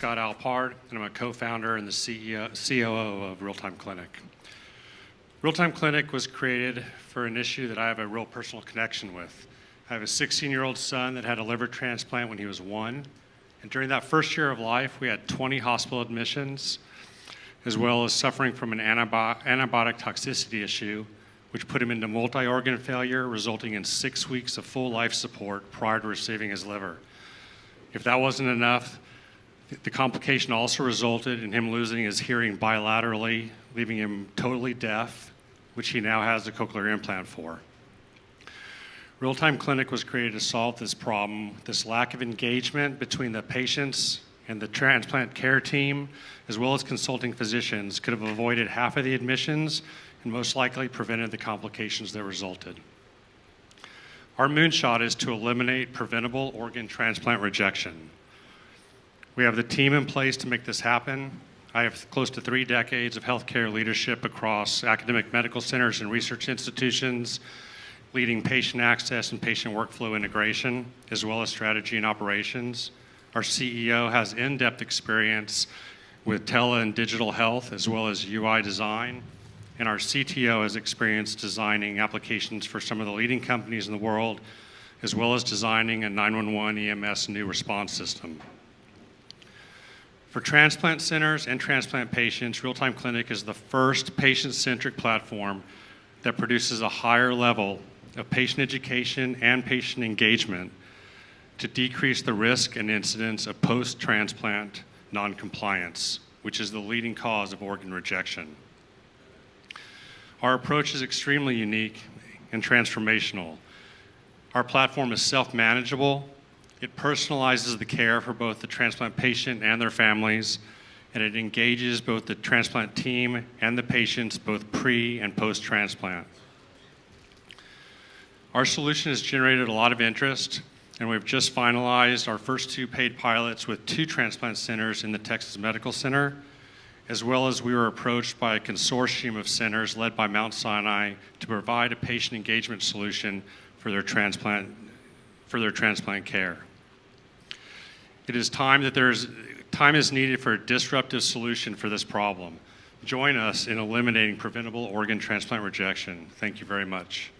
Scott Alpard, and I'm a co-founder and the COO of RealTime Clinic. RealTime Clinic was created for an issue that I have a real personal connection with. I have a 16-year-old son that had a liver transplant when he was 1. And during that first year of life, we had 20 hospital admissions, as well as suffering from an antibiotic toxicity issue, which put him into multi-organ failure, resulting in 6 weeks of full life support prior to receiving his liver. If that wasn't enough, the complication also resulted in him losing his hearing bilaterally, leaving him totally deaf, which he now has a cochlear implant for. RealTime Clinic was created to solve this problem, this lack of engagement between the patients and the transplant care team, as well as consulting physicians, could have avoided half of the admissions and most likely prevented the complications that resulted. Our moonshot is to eliminate preventable organ transplant rejection. We have the team in place to make this happen. I have close to 3 decades of healthcare leadership across academic medical centers and research institutions, leading patient access and patient workflow integration, as well as strategy and operations. Our CEO has in-depth experience with tele and digital health, as well as UI design. And our CTO has experience designing applications for some of the leading companies in the world, as well as designing a 911 EMS new response system. For transplant centers and transplant patients, RealTime Clinic is the first patient-centric platform that produces a higher level of patient education and patient engagement to decrease the risk and incidence of post-transplant noncompliance, which is the leading cause of organ rejection. Our approach is extremely unique and transformational. Our platform is self-manageable. It personalizes the care for both the transplant patient and their families, and it engages both the transplant team and the patients both pre and post-transplant. Our solution has generated a lot of interest, and we've just finalized our first 2 paid pilots with 2 transplant centers in the Texas Medical Center, as well as we were approached by a consortium of centers led by Mount Sinai to provide a patient engagement solution for their transplant care. It is time is needed for a disruptive solution for this problem. Join us in eliminating preventable organ transplant rejection. Thank you very much.